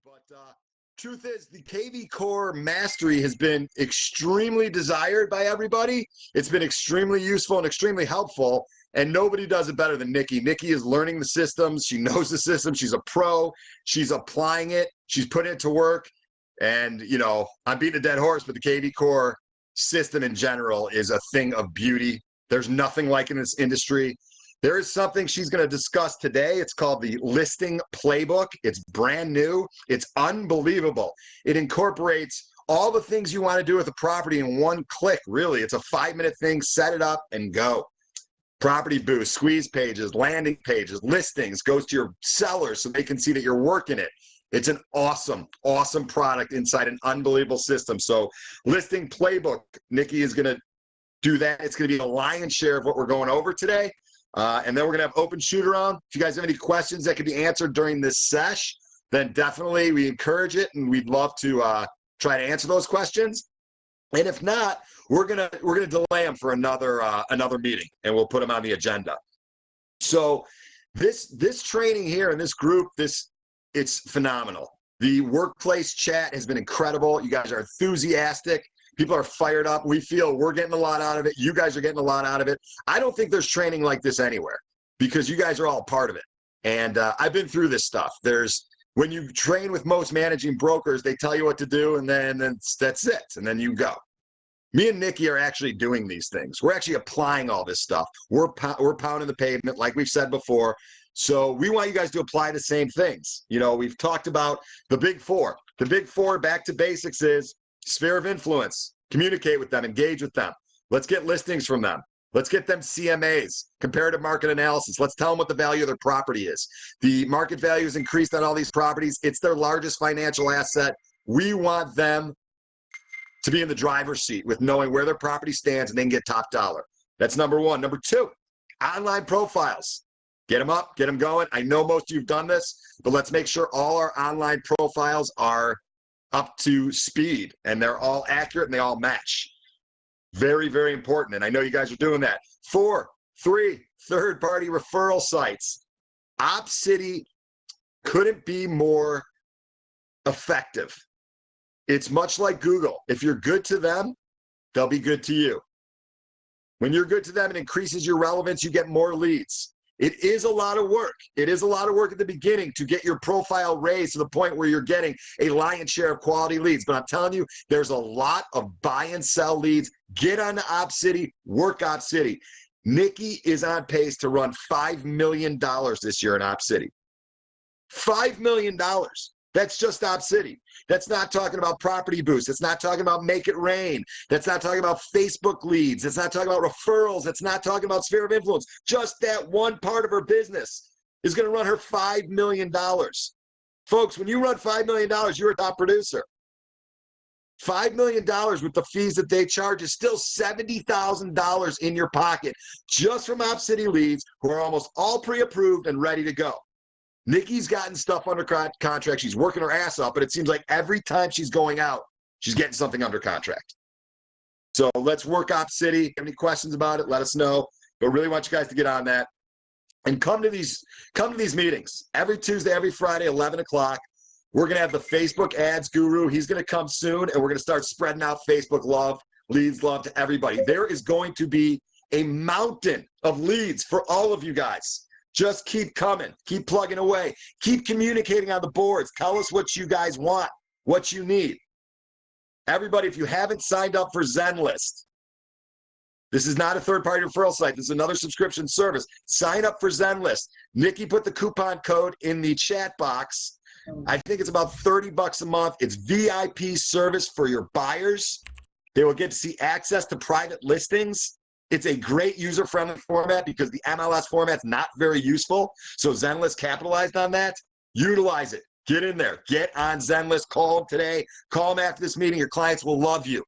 But truth is, the KV Core Mastery has been extremely desired by everybody. It's been extremely useful and extremely helpful, and nobody does it better than Nikki. Nikki is learning the systems. She knows the system. She's a pro. She's applying it. She's putting it to work. And, you know, I'm beating a dead horse, but the KV Core system in general is a thing of beauty. There's nothing like it in this industry. There is something she's going to discuss today. It's called the Listing Playbook. It's brand new. It's unbelievable. It incorporates all the things you want to do with a property in one click, really. It's a 5-minute thing. Set it up and go. Property boost, squeeze pages, landing pages, listings, goes to your sellers so they can see that you're working it. It's an awesome, awesome product inside an unbelievable system. So Listing Playbook, Nikki is going to do that. It's going to be the lion's share of what we're going over today. And then we're going to have open shoot around. If you guys have any questions that can be answered during this sesh, then definitely we encourage it, and we'd love to try to answer those questions. And if not, we're gonna delay them for another meeting, and we'll put them on the agenda. So this training here in this group, it's phenomenal. The workplace chat has been incredible. You guys are enthusiastic. People are fired up. We feel we're getting a lot out of it. You guys are getting a lot out of it. I don't think there's training like this anywhere because you guys are all part of it. And I've been through this stuff. When you train with most managing brokers, they tell you what to do, and then that's it. And then you go. Me and Nikki are actually doing these things. We're actually applying all this stuff. We're pounding the pavement, like we've said before. So we want you guys to apply the same things. You know, we've talked about the big four. The big four, back to basics, is sphere of influence. Communicate with them, engage with them. Let's get listings from them. Let's get them CMAs, comparative market analysis. Let's tell them what the value of their property is. The market value is increased on all these properties. It's their largest financial asset. We want them to be in the driver's seat with knowing where their property stands, and they can get top dollar. That's number one. Number two, online profiles. Get them up, get them going. I know most of you have done this, but let's make sure all our online profiles are up to speed and they're all accurate and they all match. Very, very important. And I know you guys are doing that. 3 third-party referral sites. OpCity couldn't be more effective. It's much like Google. If you're good to them, they'll be good to you. When you're good to them, it increases your relevance. You get more leads. It is a lot of work. It is a lot of work at the beginning to get your profile raised to the point where you're getting a lion's share of quality leads. But I'm telling you, there's a lot of buy and sell leads. Get on to OpCity, work OpCity. Nikki is on pace to run $5 million this year in OpCity. $5 million. That's just OpCity. That's not talking about Property Boost. It's not talking about Make It Rain. That's not talking about Facebook leads. It's not talking about referrals. It's not talking about sphere of influence. Just that one part of her business is going to run her $5 million. Folks, when you run $5 million, you're a top producer. $5 million with the fees that they charge is still $70,000 in your pocket just from OpCity leads who are almost all pre-approved and ready to go. Nikki's gotten stuff under contract. She's working her ass off, but it seems like every time she's going out, she's getting something under contract. So let's work OpCity. Have any questions about it, let us know. But really want you guys to get on that. And come to these meetings. Every Tuesday, every Friday, 11 o'clock. We're going to have the Facebook ads guru. He's going to come soon, and we're going to start spreading out Facebook love, leads love to everybody. There is going to be a mountain of leads for all of you guys. Just keep coming, keep plugging away, keep communicating on the boards. Tell us what you guys want, what you need. Everybody, if you haven't signed up for ZenList, this is not a third-party referral site. This is another subscription service. Sign up for ZenList. Nikki put the coupon code in the chat box. I think it's about $30 a month. It's VIP service for your buyers. They will get to see access to private listings. It's a great user-friendly format because the MLS format's not very useful. So ZenList capitalized on that. Utilize it. Get in there. Get on ZenList. Call them today. Call them after this meeting. Your clients will love you.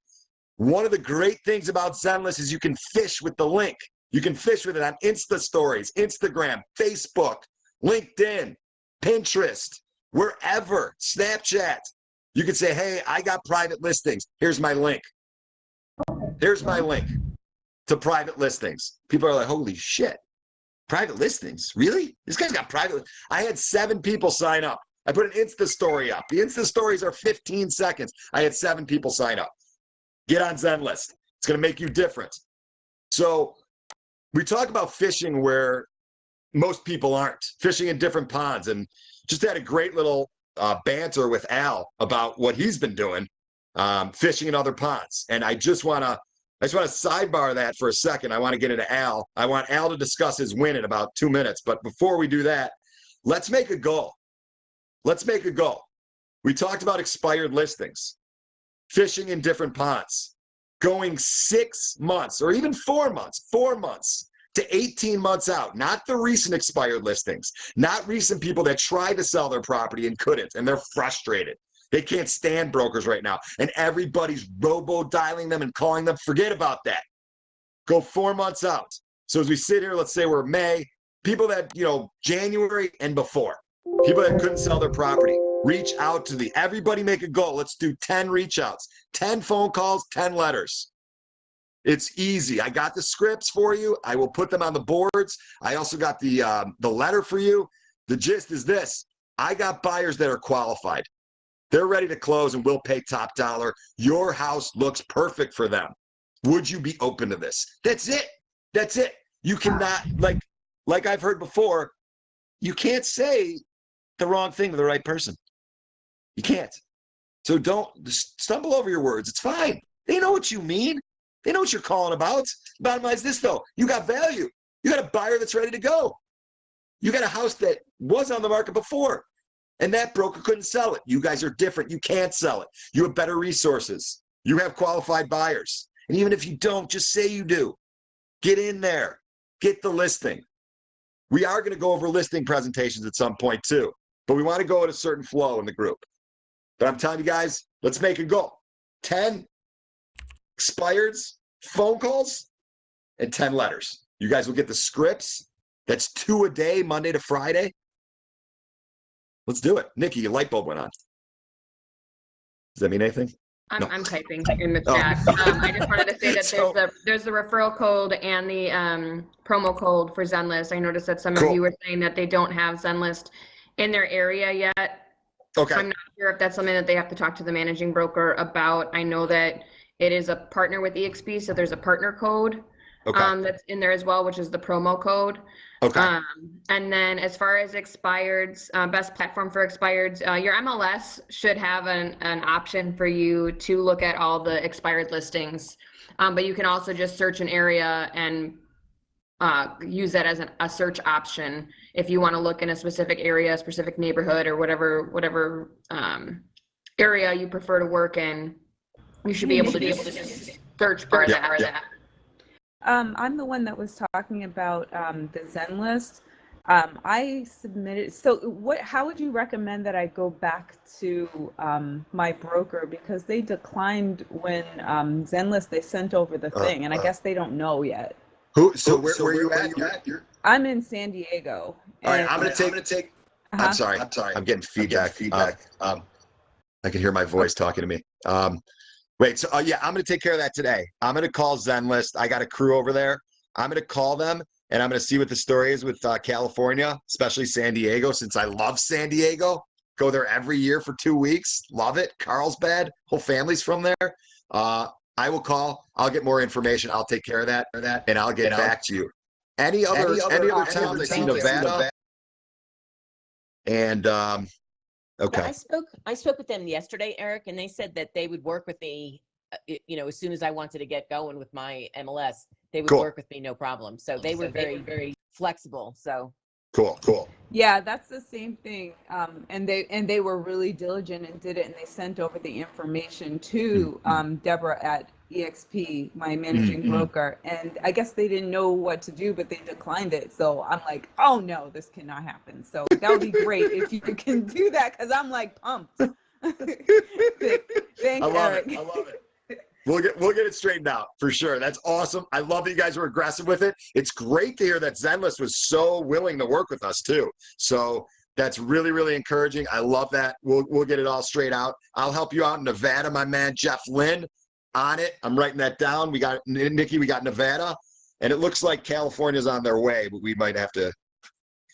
One of the great things about ZenList is you can fish with the link. You can fish with it on Insta Stories, Instagram, Facebook, LinkedIn, Pinterest, wherever, Snapchat. You can say, hey, I got private listings. Here's my link. Here's my link to private listings. People are like, holy shit, private listings? Really? This guy's got private. I had 7 people sign up. I put an Insta story up. The Insta stories are 15 seconds. I had 7 people sign up. Get on Zenlist. It's going to make you different. So we talk about fishing where most people aren't, fishing in different ponds, and just had a great little banter with Al about what he's been doing, fishing in other ponds. And I just want to sidebar that for a second. I want to get into Al. I want Al to discuss his win in about 2 minutes. But before we do that, let's make a goal. Let's make a goal. We talked about expired listings, fishing in different ponds, going 6 months or even 4 months to 18 months out, not the recent expired listings, not recent people that tried to sell their property and couldn't, and they're frustrated. They can't stand brokers right now, and everybody's robo-dialing them and calling them. Forget about that. Go 4 months out. So as we sit here, let's say we're May, people that, January and before, people that couldn't sell their property, reach out to everybody make a goal. Let's do 10 reach outs, 10 phone calls, 10 letters. It's easy. I got the scripts for you. I will put them on the boards. I also got the letter for you. The gist is this. I got buyers that are qualified. They're ready to close and will pay top dollar. Your house looks perfect for them. Would you be open to this? That's it. That's it. You cannot, like I've heard before, you can't say the wrong thing to the right person. You can't. So don't stumble over your words. It's fine. They know what you mean. They know what you're calling about. Bottom line is this, though. You got value. You got a buyer that's ready to go. You got a house that was on the market before, and that broker couldn't sell it. You guys are different. You can't sell it. You have better resources. You have qualified buyers. And even if you don't, just say you do. Get in there. Get the listing. We are going to go over listing presentations at some point, too. But we want to go at a certain flow in the group. But I'm telling you guys, let's make a goal. 10 expireds, phone calls, and 10 letters. You guys will get the scripts. That's 2 a day, Monday to Friday. Let's do it. Nikki, your light bulb went on. Does that mean anything? I'm typing in the chat. I just wanted to say that there's the referral code and the promo code for Zenlist. I noticed that some of you were saying that they don't have Zenlist in their area yet. Okay. So I'm not sure if that's something that they have to talk to the managing broker about. I know that it is a partner with EXP, so there's a partner code that's in there as well, which is the promo code. Okay. And then as far as expireds, best platform for expireds, your MLS should have an option for you to look at all the expired listings. But you can also just search an area and use that as a search option if you want to look in a specific area, a specific neighborhood, or whatever area you prefer to work in. You should be able to just search for that. I'm the one that was talking about the Zenlist. I submitted. So how would you recommend that I go back to my broker, because they declined when Zenlist, they sent over the thing, and I guess they don't know yet. Where are you at? I'm in San Diego. All right, I'm gonna take. I'm sorry. I'm getting feedback. I can hear my voice talking to me. Wait, so yeah, I'm going to take care of that today. I'm going to call Zenlist. I got a crew over there. I'm going to call them, and I'm going to see what the story is with California, especially San Diego, since I love San Diego. Go there every year for 2 weeks. Love it. Carlsbad, whole family's from there. I will call. I'll get more information. I'll take care of that, and I'll get back to you. Any other towns? I see Nevada. And okay. Yeah, I spoke with them yesterday, Eric, and they said that they would work with me, as soon as I wanted to get going with my MLS, they would work with me, no problem. So they were very, very flexible. So cool. Yeah, that's the same thing. And they were really diligent and did it, and they sent over the information to Deborah at EXP, my managing broker, and I guess they didn't know what to do, but they declined it. So I'm like, oh no, this cannot happen. So that would be great if you can do that, because I'm like pumped. Thanks, Eric. I love it. We'll get it straightened out for sure. That's awesome. I love that you guys were aggressive with it. It's great to hear that Zenlist was so willing to work with us too. So that's really, really encouraging. I love that. We'll get it all straight out. I'll help you out in Nevada, my man Jeff Lynn. On it. I'm writing that down. We got Nikki, we got Nevada, and it looks like California's on their way, but we might have to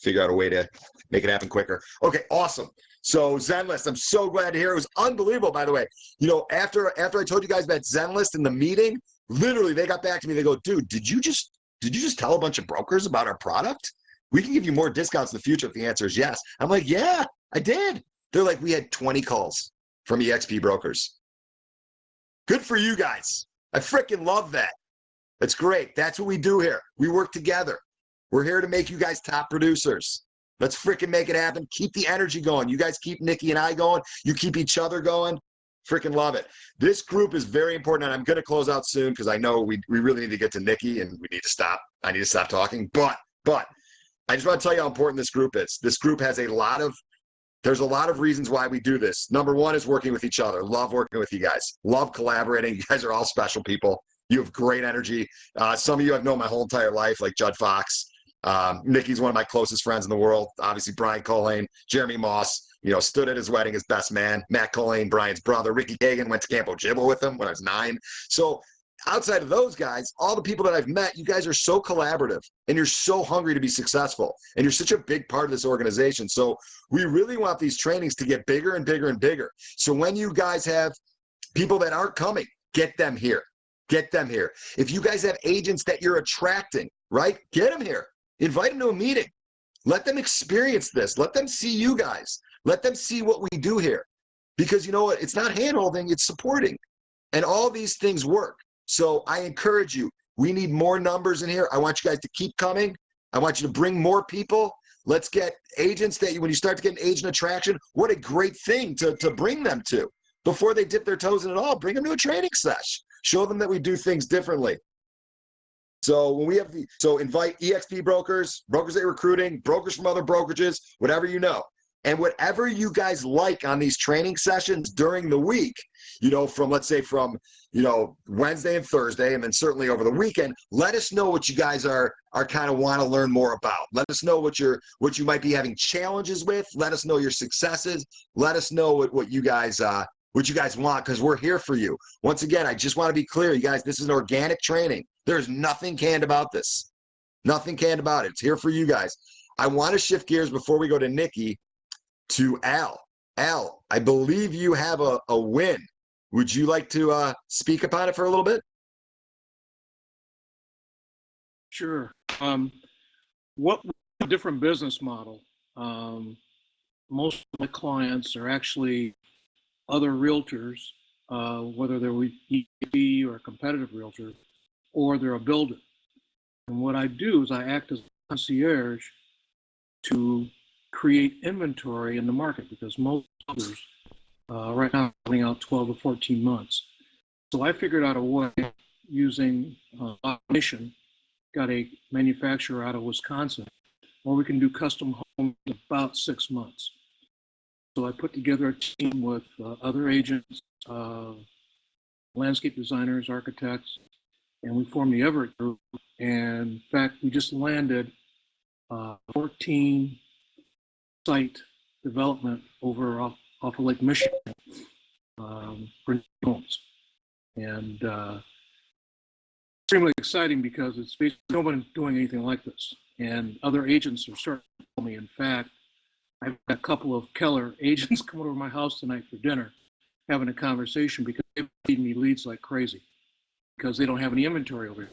figure out a way to make it happen quicker. Okay, awesome. So Zenlist, I'm so glad to hear. It was unbelievable, by the way. You know, after I told you guys about Zenlist in the meeting, literally they got back to me. They go, dude, did you just tell a bunch of brokers about our product? We can give you more discounts in the future if the answer is yes. I'm like, yeah, I did. They're like, we had 20 calls from EXP brokers. Good for you guys. I freaking love that. That's great. That's what we do here. We work together. We're here to make you guys top producers. Let's freaking make it happen. Keep the energy going. You guys keep Nikki and I going. You keep each other going. Freaking love it. This group is very important, and I'm going to close out soon because I know we really need to get to Nikki, and we need to stop. I need to stop talking. But I just want to tell you how important this group is. This group has there's a lot of reasons why we do this. Number one is working with each other. Love working with you guys. Love collaborating. You guys are all special people. You have great energy. Some of you I've known my whole entire life, like Judd Fox. Nikki's one of my closest friends in the world. Obviously, Brian Colhane, Jeremy Moss, stood at his wedding as best man. Matt Colhane, Brian's brother. Ricky Kagan went to Camp Ojibwa with him when I was 9. So outside of those guys, all the people that I've met, you guys are so collaborative and you're so hungry to be successful. And you're such a big part of this organization. So we really want these trainings to get bigger and bigger and bigger. So when you guys have people that aren't coming, get them here. Get them here. If you guys have agents that you're attracting, right? Get them here. Invite them to a meeting. Let them experience this. Let them see you guys. Let them see what we do here. Because you know what? It's not hand-holding, it's supporting. And all these things work. So I encourage you. We need more numbers in here. I want you guys to keep coming. I want you to bring more people. Let's get agents that when you start to get an agent attraction, what a great thing to bring them to. Before they dip their toes in it all, bring them to a training sesh. Show them that we do things differently. So when we have invite EXP brokers, brokers that you're recruiting, brokers from other brokerages, whatever you know. And whatever you guys like on these training sessions during the week, from Wednesday and Thursday, and then certainly over the weekend, let us know what you guys are kind of want to learn more about. Let us know what you might be having challenges with. Let us know your successes. Let us know what you guys want, because we're here for you. Once again, I just want to be clear, you guys, this is an organic training. There's nothing canned about this. Nothing canned about it. It's here for you guys. I want to shift gears before we go to Nikki to Al. Al, I believe you have a win. Would you like to speak upon it for a little bit? Sure. What a different business model. Most of my clients are actually other realtors, whether they're EXP or a competitive realtor, or they're a builder. And what I do is I act as a concierge to create inventory in the market, because most others right now are running out 12 to 14 months. So I figured out a way using automation, got a manufacturer out of Wisconsin, where we can do custom homes in about 6 months. So I put together a team with other agents, landscape designers, architects, and we formed the Everett Group. And in fact, we just landed 14 site development over off of Lake Michigan for homes. And extremely exciting, because it's basically nobody doing anything like this. And other agents are starting to call me. In fact, I've got a couple of Keller agents coming over to my house tonight for dinner, having a conversation, because they feed me leads like crazy, because they don't have any inventory over here.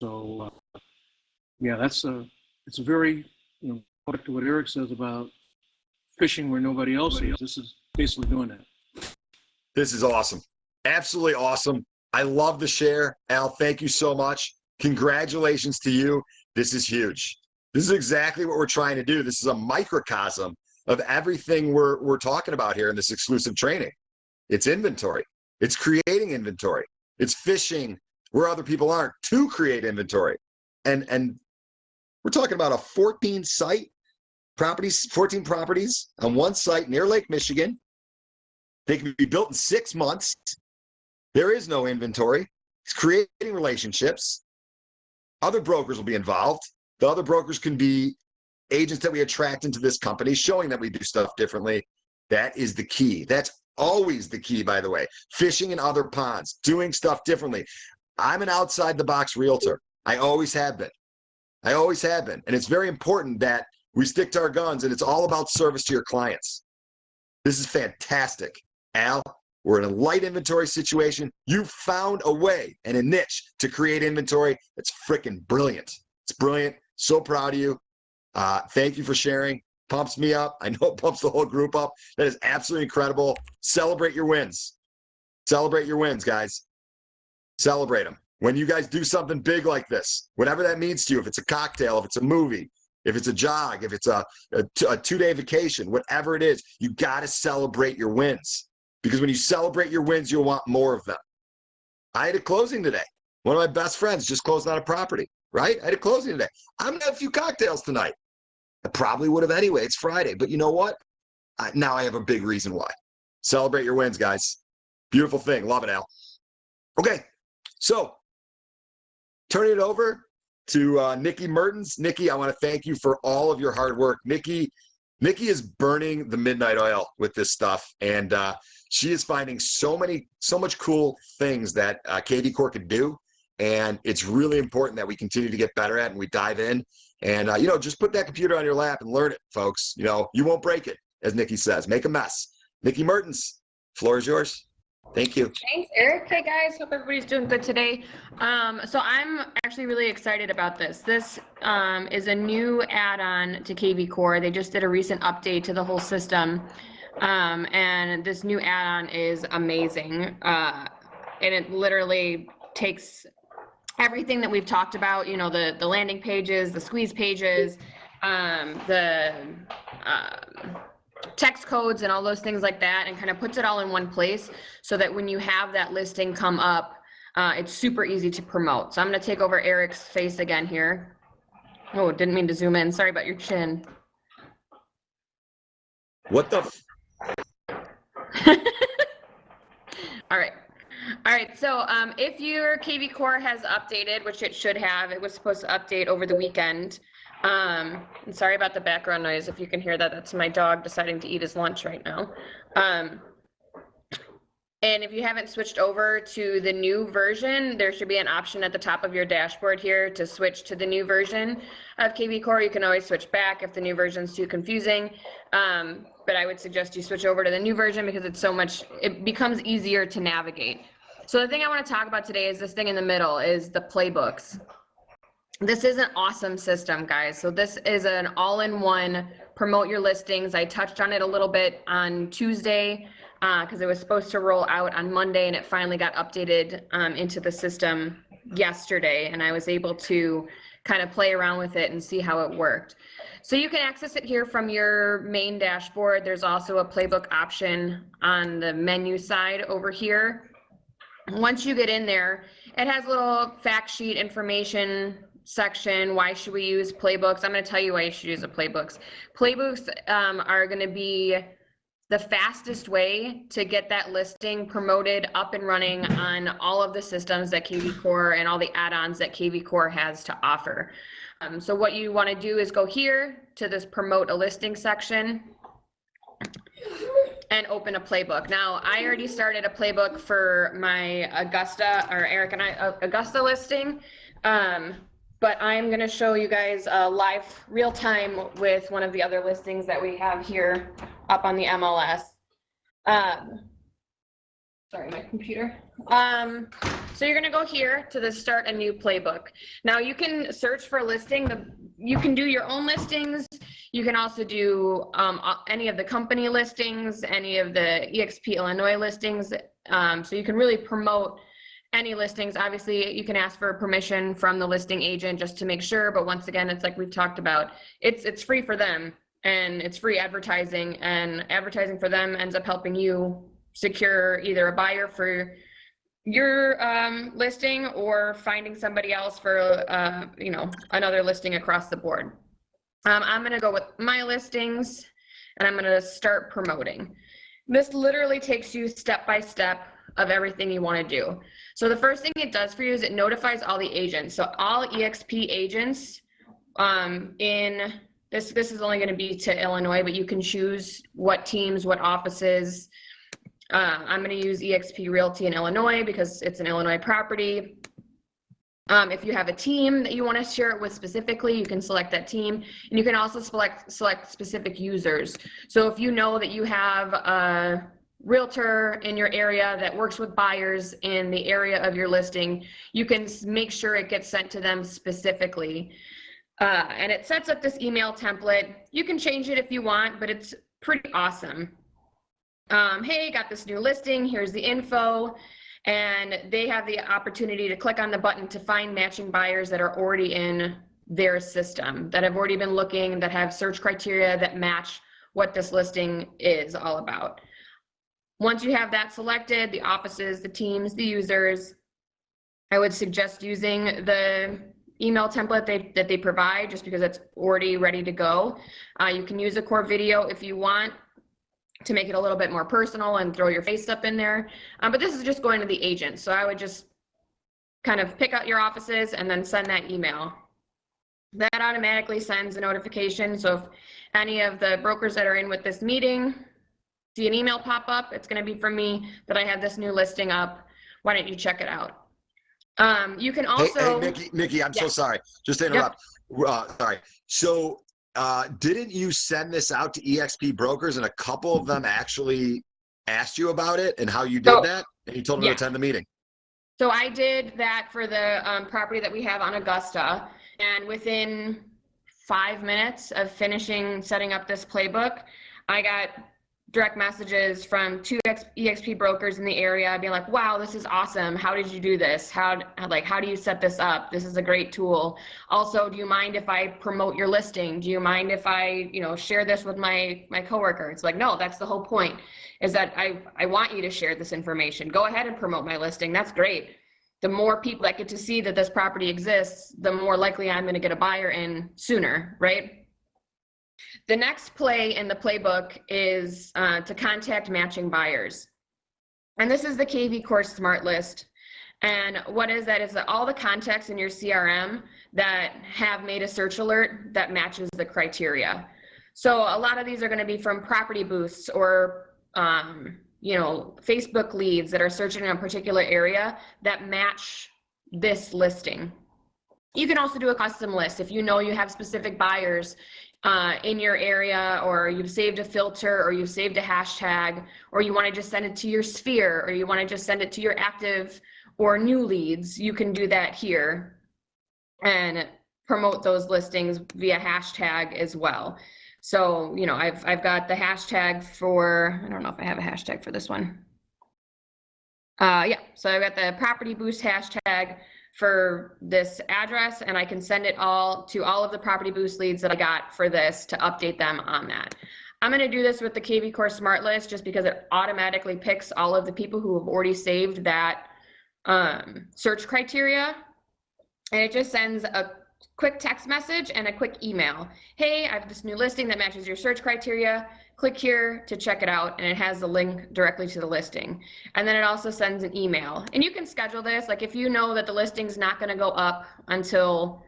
So yeah, it's a very, back to what Erik says about fishing where nobody else is. This is basically doing that. This is awesome. Absolutely awesome. I love the share. Al, thank you so much. Congratulations to you. This is huge. This is exactly what we're trying to do. This is a microcosm of everything we're talking about here in this exclusive training. It's inventory. It's creating inventory. It's fishing where other people aren't to create inventory. And we're talking about a 14 properties on one site near Lake Michigan. They can be built in 6 months. There is no inventory. It's creating relationships. Other brokers will be involved. The other brokers can be agents that we attract into this company, showing that we do stuff differently. That is the key. That's always the key, by the way. Fishing in other ponds, doing stuff differently. I'm an outside the box realtor. I always have been. I always have been. And it's very important that we stick to our guns, and it's all about service to your clients. This is fantastic. Al, we're in a light inventory situation. You found a way and a niche to create inventory. It's freaking brilliant. It's brilliant. So proud of you. Thank you for sharing. Pumps me up. I know it pumps the whole group up. That is absolutely incredible. Celebrate your wins. Celebrate your wins, guys. Celebrate them. When you guys do something big like this, whatever that means to you, if it's a cocktail, if it's a movie, if it's a jog, if it's a 2-day vacation, whatever it is, you got to celebrate your wins. Because when you celebrate your wins, you'll want more of them. I had a closing today. One of my best friends just closed on a property, right? I had a closing today. I'm going to have a few cocktails tonight. I probably would have anyway. It's Friday. But you know what? Now I have a big reason why. Celebrate your wins, guys. Beautiful thing. Love it, Al. Okay. So turning it over to Nikki Mertens. Nikki, I want to thank you for all of your hard work. Nikki is burning the midnight oil with this stuff, and she is finding so much cool things that KV Core could do, and it's really important that we continue to get better at, and we dive in, and just put that computer on your lap and learn it, folks. You won't break it, as Nikki says. Make a mess. Nikki Mertens, floor is yours. Thank you. Thanks, Eric. Hey guys, hope everybody's doing good today. So I'm actually really excited about this. This is a new add-on to KV Core. They just did a recent update to the whole system. And this new add-on is amazing. And it literally takes everything that we've talked about, the landing pages, the squeeze pages, the text codes and all those things like that, and kind of puts it all in one place so that when you have that listing come up, it's super easy to promote. So I'm going to take over Eric's face again here. Oh, didn't mean to zoom in. Sorry about your chin. What the? All right. So if your KV Core has updated, which it should have, it was supposed to update over the weekend. And sorry about the background noise. If you can hear that, that's my dog deciding to eat his lunch right now. And if you haven't switched over to the new version, there should be an option at the top of your dashboard here to switch to the new version of KV Core. You can always switch back if the new version is too confusing. But I would suggest you switch over to the new version because it becomes easier to navigate. So the thing I want to talk about today is this thing in the middle, is the playbooks. This is an awesome system, guys. So this is an all-in-one promote your listings. I touched on it a little bit on Tuesday because it was supposed to roll out on Monday, and it finally got updated into the system yesterday, and I was able to kind of play around with it and see how it worked. So you can access it here from your main dashboard. There's also a playbook option on the menu side over here. Once you get in there, it has a little fact sheet information section. Why should we use playbooks? I'm going to tell you why you should use the playbooks. Playbooks are going to be the fastest way to get that listing promoted up and running on all of the systems that KV Core and all the add-ons that KV Core has to offer. So what you want to do is go here to this promote a listing section and open a playbook. Now, I already started a playbook for my Eric and I, Augusta listing. But I'm going to show you guys live real time with one of the other listings that we have here up on the MLS. Sorry, my computer. So you're going to go here to the start a new playbook. Now you can search for a listing. You can do your own listings. You can also do any of the company listings, any of the EXP Illinois listings. So you can really promote any listings. Obviously, you can ask for permission from the listing agent just to make sure, but once again, it's like we've talked about, it's free for them, and it's free advertising, and advertising for them ends up helping you secure either a buyer for your listing or finding somebody else for another listing across the board. I'm going to go with my listings, and I'm going to start promoting. This literally takes you step by step of everything you want to do. So the first thing it does for you is it notifies all the agents. So all EXP agents in this is only going to be to Illinois, but you can choose what teams, what offices. I'm going to use EXP Realty in Illinois because it's an Illinois property. If you have a team that you want to share it with specifically, you can select that team, and you can also select specific users. So if you know that you have a realtor in your area that works with buyers in the area of your listing, you can make sure it gets sent to them specifically. And it sets up this email template. You can change it if you want, but it's pretty awesome. Hey, got this new listing, here's the info. And they have the opportunity to click on the button to find matching buyers that are already in their system, that have already been looking, that have search criteria that match what this listing is all about. Once you have that selected, the offices, the teams, the users, I would suggest using the email template that they provide, just because it's already ready to go. You can use a core video if you want, to make it a little bit more personal and throw your face up in there. But this is just going to the agent. So I would just kind of pick out your offices and then send that email. That automatically sends a notification. So if any of the brokers that are in with this meeting see an email pop up, it's going to be from me that I have this new listing up. Why don't you check it out? You can also— Hey, Nikki, I'm so sorry. Just to interrupt. Sorry. So didn't you send this out to EXP brokers, and a couple of them actually asked you about it and how you did that? And you told them to attend the meeting. So I did that for the property that we have on Augusta, and within 5 minutes of finishing setting up this playbook, I got direct messages from 2 EXP brokers in the area being like, wow, this is awesome. How did you do this? How do you set this up? This is a great tool. Also, do you mind if I promote your listing? Do you mind if I, share this with my coworker? It's like, no, that's the whole point, is that I want you to share this information. Go ahead and promote my listing. That's great. The more people that get to see that this property exists, the more likely I'm going to get a buyer in sooner, right? The next play in the playbook is to contact matching buyers. And this is the KV Core Smart List. And what is that? Is that all the contacts in your CRM that have made a search alert that matches the criteria. So a lot of these are going to be from property boosts or Facebook leads that are searching in a particular area that match this listing. You can also do a custom list if you know you have specific buyers in your area, or you've saved a filter, or you've saved a hashtag, or you want to just send it to your sphere, or you want to just send it to your active or new leads. You can do that here and promote those listings via hashtag as well. So, I've got the hashtag for, I don't know if I have a hashtag for this one. So I've got the property boost hashtag for this address, and I can send it all to all of the property boost leads that I got for this to update them on that. I'm going to do this with the KV Core Smart List just because it automatically picks all of the people who have already saved that search criteria, and it just sends a quick text message and a quick email. Hey, I have this new listing that matches your search criteria. Click here to check it out, and it has the link directly to the listing. And then it also sends an email. And you can schedule this, like if you know that the listing's not going to go up until,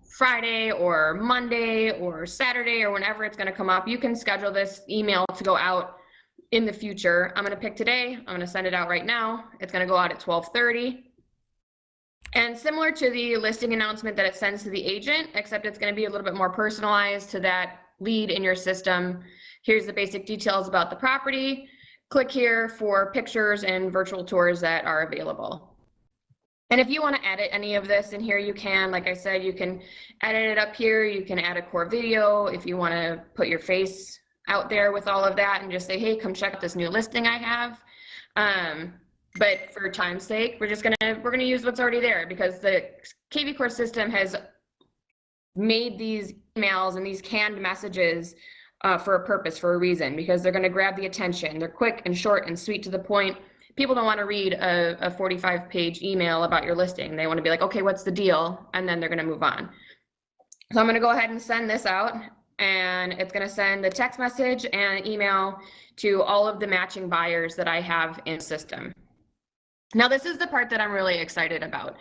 Friday or Monday or Saturday or whenever it's going to come up, you can schedule this email to go out in the future. I'm going to pick today. I'm going to send it out right now. It's going to go out at 12:30. And similar to the listing announcement that it sends to the agent, except it's going to be a little bit more personalized to that lead in your system. Here's the basic details about the property. Click here for pictures and virtual tours that are available. And if you want to edit any of this in here, you can. Like I said, you can edit it up here. You can add a core video if you want to put your face out there with all of that and just say, hey, come check out this new listing I have. But for time's sake, we're gonna use what's already there, because the KV Core system has made these emails and these canned messages for a purpose, for a reason, because they're gonna grab the attention. They're quick and short and sweet to the point. People don't want to read a 45-page email about your listing. They want to be like, okay, what's the deal? And then they're gonna move on. So I'm gonna go ahead and send this out, and it's gonna send the text message and email to all of the matching buyers that I have in system. Now, this is the part that I'm really excited about.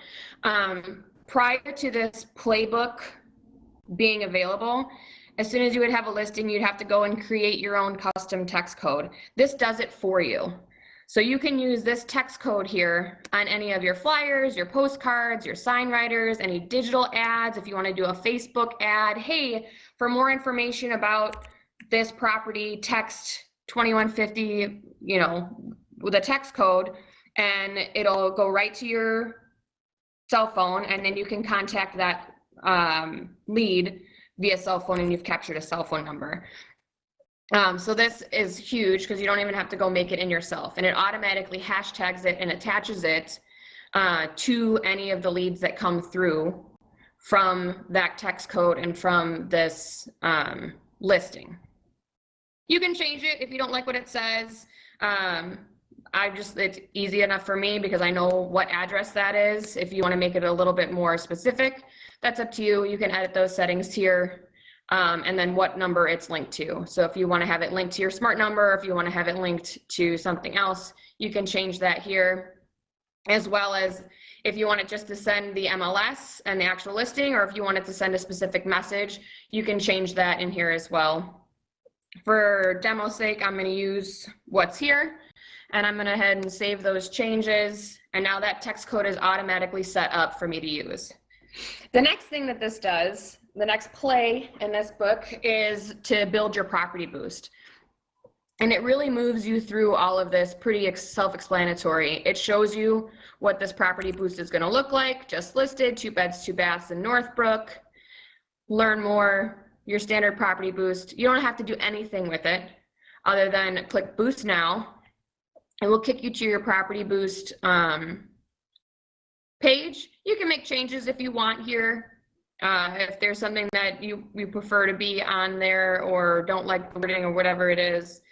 Prior to this playbook being available, as soon as you would have a listing, you'd have to go and create your own custom text code. This does it for you. So you can use this text code here on any of your flyers, your postcards, your sign writers, any digital ads. If you want to do a Facebook ad, hey, for more information about this property, text 2150, you know, with a text code, and it'll go right to your cell phone, and then you can contact that lead via cell phone, and you've captured a cell phone number. So this is huge because you don't even have to go make it in yourself, and it automatically hashtags it and attaches it to any of the leads that come through from that text code and from this listing. You can change it if you don't like what it says. It's easy enough for me because I know what address that is. If you want to make it a little bit more specific, that's up to you. You can edit those settings here. And then what number it's linked to. So if you want to have it linked to your smart number, if you want to have it linked to something else, you can change that here, as well as if you want it just to send the MLS and the actual listing, or if you want it to send a specific message, you can change that in here as well. For demo's sake, I'm going to use what's here, and I'm going to head and save those changes. And now that text code is automatically set up for me to use. The next thing that this does, the next play in this book, is to build your property boost. And it really moves you through all of this pretty self-explanatory. It shows you what this property boost is going to look like, just listed, 2 beds, 2 baths in Northbrook. Learn more, your standard property boost. You don't have to do anything with it other than click boost now. It will kick you to your property boost page. You can make changes if you want here. If there's something that you prefer to be on there or don't like the wording or whatever it is,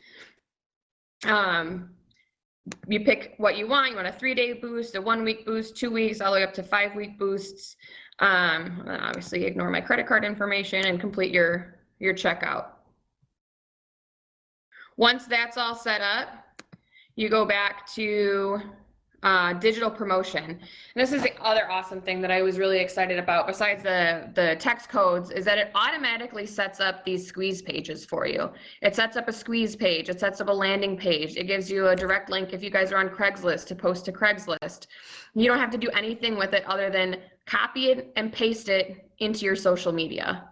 you pick what you want. You want a 3-day boost, a 1-week boost, 2 weeks, all the way up to 5-week boosts. Obviously ignore my credit card information and complete your checkout. Once that's all set up, you go back to digital promotion. And this is the other awesome thing that I was really excited about, besides the text codes, is that it automatically sets up these squeeze pages for you. It sets up a squeeze page. It sets up a landing page. It gives you a direct link if you guys are on Craigslist to post to Craigslist. You don't have to do anything with it other than copy it and paste it into your social media.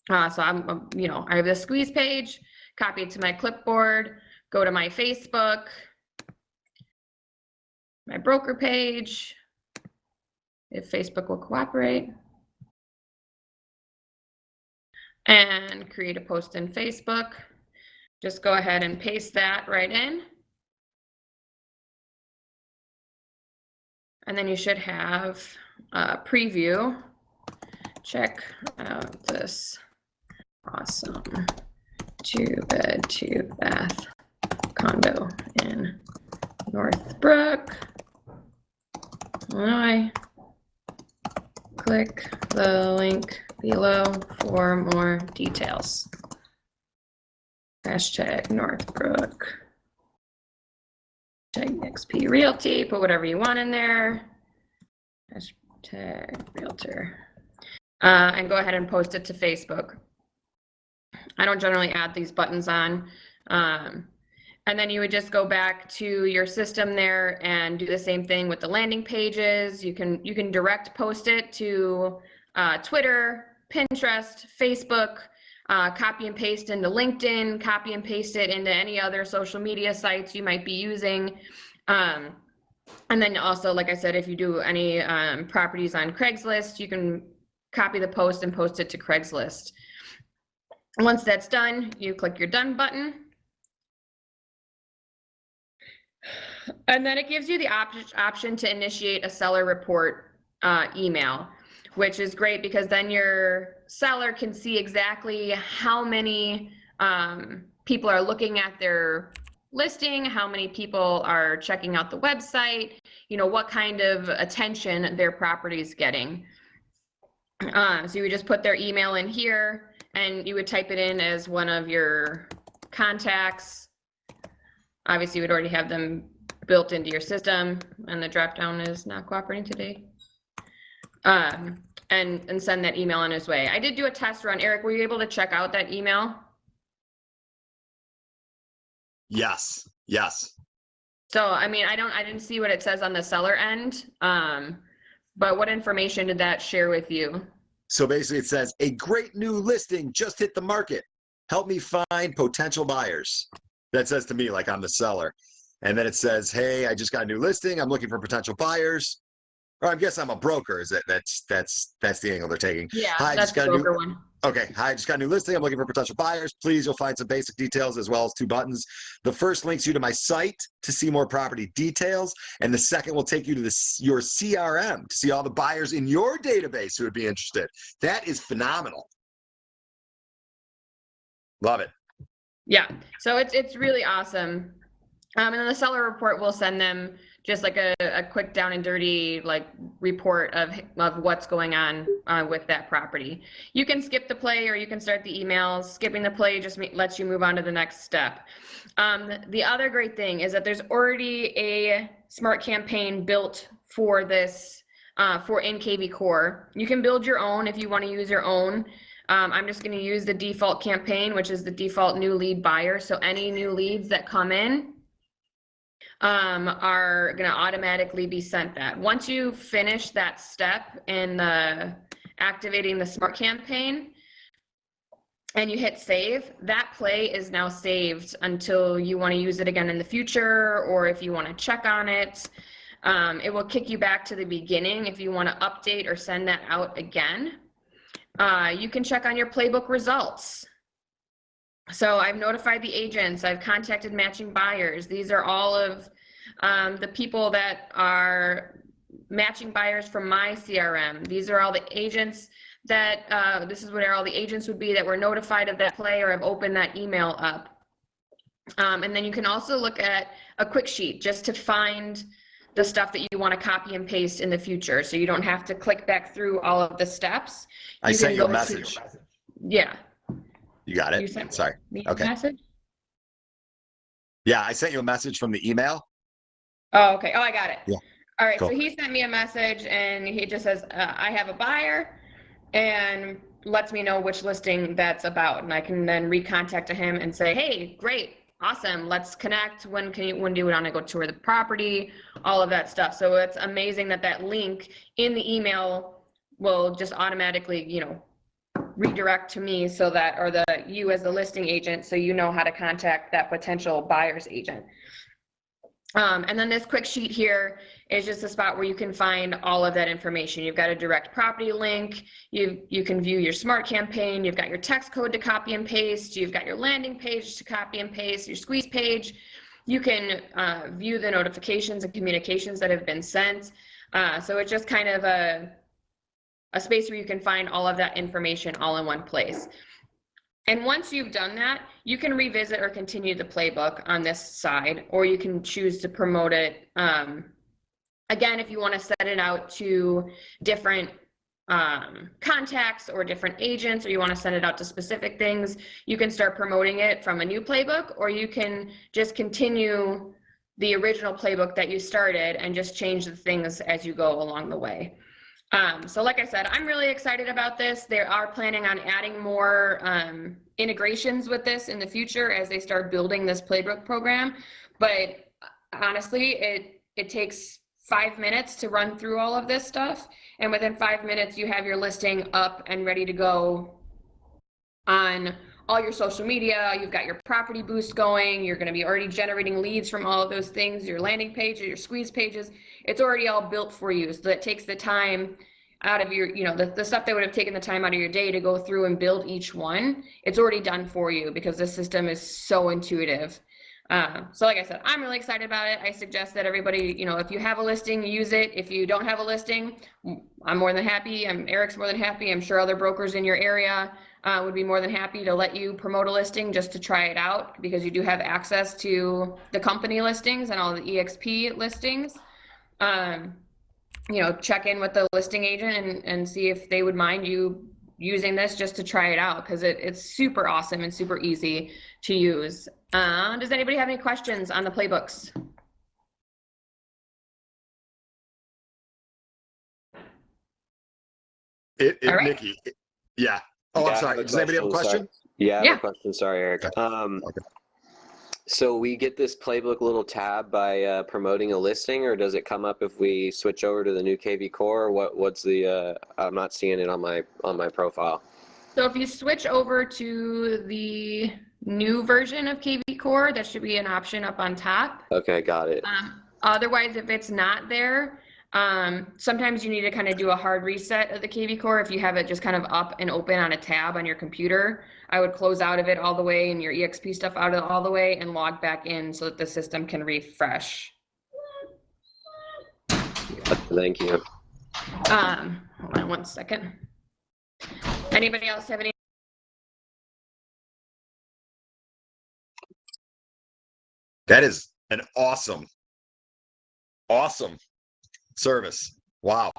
So I have this squeeze page, copy it to my clipboard, go to my Facebook, my broker page, if Facebook will cooperate, and create a post in Facebook. Just go ahead and paste that right in. And then you should have a preview. Check out this awesome 2-bed, 2-bath condo in Northbrook, Illinois. Click the link below for more details. Hashtag Northbrook. Hashtag XP Realty. Put whatever you want in there. Hashtag Realtor. And go ahead and post it to Facebook. I don't generally add these buttons on. And then you would just go back to your system there and do the same thing with the landing pages. You can direct post it to Twitter, Pinterest, Facebook, copy and paste into LinkedIn, copy and paste it into any other social media sites you might be using. And then also, like I said, if you do any properties on Craigslist, you can copy the post and post it to Craigslist. Once that's done, you click your done button. And then it gives you the option to initiate a seller report email, which is great because then your seller can see exactly how many people are looking at their listing, how many people are checking out the website, what kind of attention their property is getting. So you would just put their email in here and you would type it in as one of your contacts. Obviously, you would already have them built into your system, and the drop down is not cooperating today. And send that email on his way. I did do a test run. Eric, were you able to check out that email? Yes. So, I mean, I didn't see what it says on the seller end, but what information did that share with you? So basically it says, a great new listing just hit the market. Help me find potential buyers. That says to me, like I'm the seller. And then it says, hey, I just got a new listing. I'm looking for potential buyers. Or I guess I'm a broker. Is it? That's the angle they're taking. Yeah, Hi, I that's just the got a new. broker one. Okay, hi, I just got a new listing. I'm looking for potential buyers. Please, you'll find some basic details as well as 2 buttons. The first links you to my site to see more property details, and the second will take you to your CRM to see all the buyers in your database who would be interested. That is phenomenal. Love it. Yeah, so it's really awesome. And then the seller report will send them just like a quick down and dirty like report of what's going on with that property. You can skip the play or you can start the emails. Skipping the play just lets you move on to the next step. The other great thing is that there's already a smart campaign built for this for KV Core. You can build your own if you want to use your own. I'm just going to use the default campaign, which is the default new lead buyer. So any new leads that come in are going to automatically be sent that. Once you finish that step in activating the smart campaign and you hit save, that play is now saved until you want to use it again in the future, or if you want to check on it. It will kick you back to the beginning if you want to update or send that out again. You can check on your playbook results. So I've notified the agents, I've contacted matching buyers. These are all of the people that are matching buyers from my CRM. These are all the agents that, this is where all the agents would be that were notified of that play or have opened that email up. And then you can also look at a quick sheet just to find the stuff that you want to copy and paste in the future. So you don't have to click back through all of the steps. I sent you a message. Yeah. You got it? You sent Sorry. me Okay. a message? Yeah, I sent you a message from the email. Oh, okay. Oh, I got it. Yeah. All right. Cool. So he sent me a message and he just says, I have a buyer, and lets me know which listing that's about. And I can then recontact him and say, hey, great. Awesome. Let's connect. When do you want to go tour the property? All of that stuff. So it's amazing that that link in the email will just automatically, redirect to me so that, or you as the listing agent, so you know how to contact that potential buyer's agent. And then this quick sheet here is just a spot where you can find all of that information. You've got a direct property link. You can view your smart campaign. You've got your text code to copy and paste. You've got your landing page to copy and paste, your squeeze page. You can view the notifications and communications that have been sent. So it's just kind of a space where you can find all of that information all in one place. And once you've done that, you can revisit or continue the playbook on this side, or you can choose to promote it. Again, if you want to set it out to different contacts or different agents, or you want to send it out to specific things, you can start promoting it from a new playbook, or you can just continue the original playbook that you started and just change the things as you go along the way. So like I said, I'm really excited about this. They are planning on adding more integrations with this in the future as they start building this playbook program. But honestly, it takes 5 minutes to run through all of this stuff. And within 5 minutes, you have your listing up and ready to go on all your social media. You've got your property boost going. You're going to be already generating leads from all of those things, your landing page or your squeeze pages. It's already all built for you. So that takes the time out of your, the stuff that would have taken the time out of your day to go through and build each one. It's already done for you because this system is so intuitive. So like I said, I'm really excited about it. I suggest that everybody, if you have a listing, use it. If you don't have a listing, I'm more than happy. Erik's more than happy. I'm sure other brokers in your area would be more than happy to let you promote a listing just to try it out, because you do have access to the company listings and all the EXP listings. Check in with the listing agent and see if they would mind you using this just to try it out, because it's super awesome and super easy to use. Does anybody have any questions on the playbooks? All right. Nikki, yeah. Oh, I'm sorry. Does anybody have a question? Yeah, I have a question. Sorry, Erik. Okay. So we get this playbook little tab by promoting a listing, or does it come up if we switch over to the new KV Core? What's the? I'm not seeing it on my profile. So if you switch over to the new version of KV Core, that should be an option up on top. Okay, got it. Otherwise, if it's not there, sometimes you need to kind of do a hard reset of the KV Core. If you have it just kind of up and open on a tab on your computer, I would close out of it all the way and your EXP stuff out of all the way and log back in so that the system can refresh. Thank you. Hold on one second. Anybody else have any? That is an awesome service. Wow.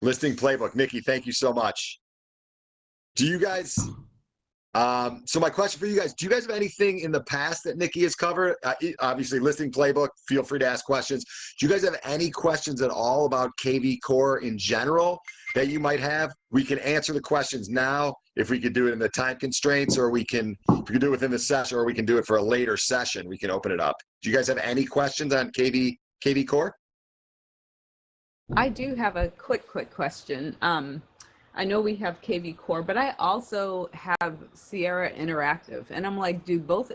Listing Playbook. Nikki, thank you so much. Do you guys, so my question for you guys, do you guys have anything in the past that Nikki has covered? Obviously, Listing Playbook, feel free to ask questions. Do you guys have any questions at all about KV Core in general that you might have? We can answer the questions now if we could do it in the time constraints, or if we can do it within the session, or we can do it for a later session. We can open it up. Do you guys have any questions on KV Core? I do have a quick question. I know we have KV Core, but I also have Sierra Interactive, and I'm like,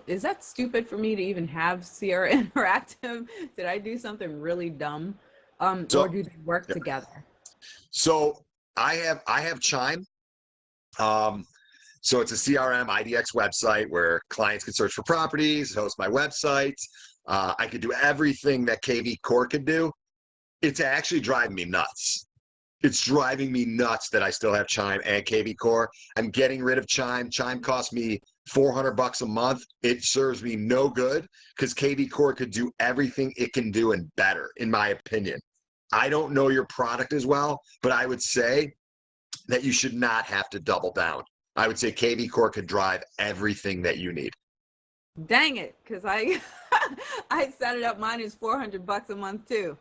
is that stupid for me to even have Sierra Interactive? Did I do something really dumb? Or do they work together? So I have Chime. So it's a CRM IDX website where clients can search for properties, host my website. I could do everything that KV Core could do. It's actually driving me nuts. It's driving me nuts that I still have Chime and KV Core. I'm getting rid of Chime. Chime costs me $400 a month. It serves me no good because KV Core could do everything it can do and better, in my opinion. I don't know your product as well, but I would say that you should not have to double down. I would say KV Core could drive everything that you need. Dang it, because I set it up. Mine is $400 a month too.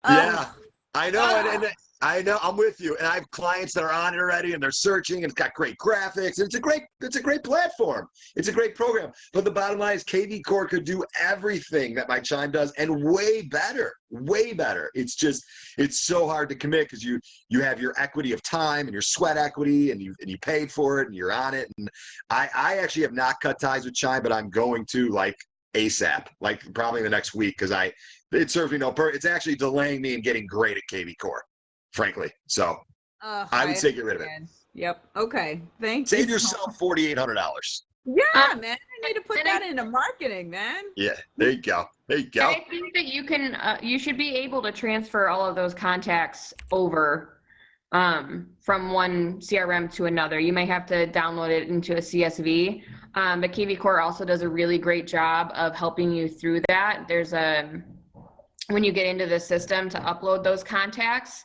Yeah, I know, and I know, I'm with you. And I have clients that are on it already, and they're searching, and it's got great graphics, and it's a great platform. It's a great program. But the bottom line is KV Core could do everything that my Chime does, and way better, way better. It's so hard to commit because you have your equity of time and your sweat equity, and you paid for it, and you're on it. And I actually have not cut ties with Chime, but I'm going to, like, ASAP, like probably the next week, because it serves me no purpose. It's actually delaying me in getting great at KV Core, frankly. So I would say get rid of it. Yep. Okay. Thank you. Save yourself $4,800. Yeah, man. I need to put that into marketing, man. Yeah. There you go. There you go. I think that you should be able to transfer all of those contacts over from one CRM to another. You may have to download it into a CSV, but KV Core also does a really great job of helping you through that. There's when you get into the system to upload those contacts,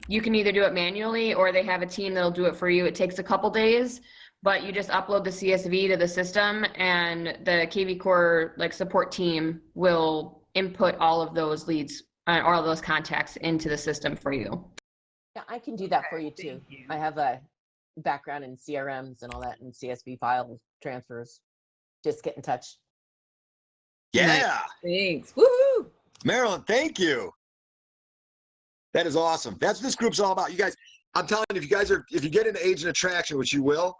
you can either do it manually or they have a team that'll do it for you. It takes a couple days, but you just upload the CSV to the system, and the KV Core support team will input all of those leads or all of those contacts into the system for you. Yeah, I can do that for you too. I have a background in CRMs and all that, and CSV file transfers. Just get in touch. Yeah. Nice. Thanks. Woohoo! Marilyn, thank you. That is awesome. That's what this group's all about. You guys, I'm telling you, if you get into agent attraction, which you will,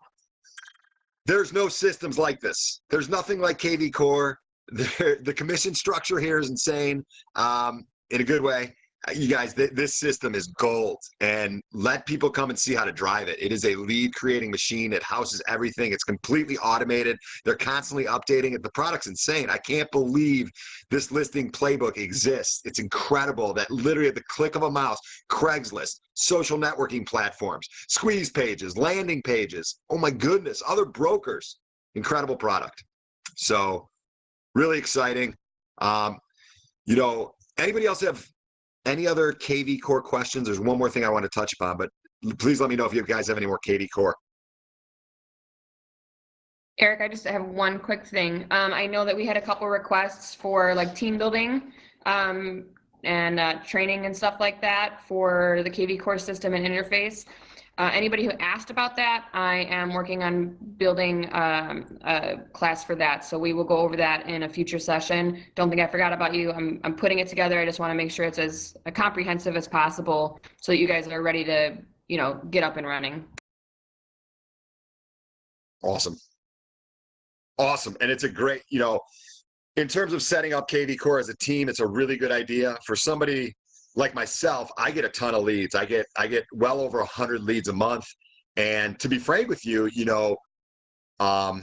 there's no systems like this. There's nothing like KV Core. The commission structure here is insane, in a good way. You guys, this system is gold, and let people come and see how to drive it. It is a lead creating machine. It houses everything. It's completely automated. They're constantly updating it. The product's insane. I can't believe this listing playbook exists. It's incredible that literally at the click of a mouse, Craigslist, social networking platforms, squeeze pages, landing pages. Oh my goodness, other brokers. Incredible product. So really exciting. Anybody else have any other KV Core questions? There's one more thing I want to touch upon, but please let me know if you guys have any more KV Core. Eric, I just have one quick thing. I know that we had a couple requests for team building and training and stuff like that for the KV Core system and interface. Anybody who asked about that, I am working on building a class for that. So we will go over that in a future session. Don't think I forgot about you. I'm putting it together. I just want to make sure it's as comprehensive as possible so that you guys are ready to, get up and running. Awesome. Awesome. And it's a great, in terms of setting up KV Core as a team, it's a really good idea. For somebody like myself, I get a ton of leads. I get well over 100 leads a month. And to be frank with you, some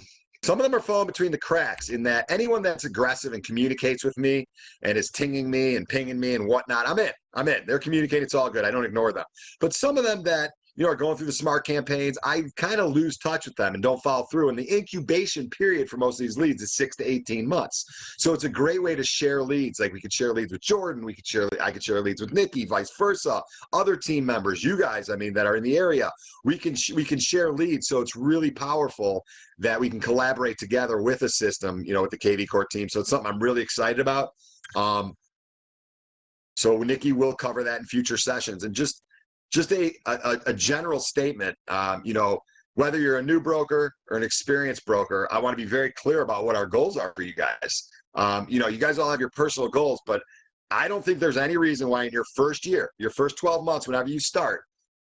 of them are falling between the cracks in that anyone that's aggressive and communicates with me and is tinging me and pinging me and whatnot, I'm in. They're communicating. It's all good. I don't ignore them. But some of them that, are going through the smart campaigns, I kind of lose touch with them and don't follow through. And the incubation period for most of these leads is 6 to 18 months. So it's a great way to share leads. Like we could share leads with Jordan. I could share leads with Nikki, vice versa. Other team members, you guys, that are in the area, we can share leads. So it's really powerful that we can collaborate together with a system, with the KV Core team. So it's something I'm really excited about. So Nikki will cover that in future sessions. And just a general statement, whether you're a new broker or an experienced broker, I want to be very clear about what our goals are for you guys. You guys all have your personal goals, but I don't think there's any reason why in your first year, your first 12 months, whenever you start,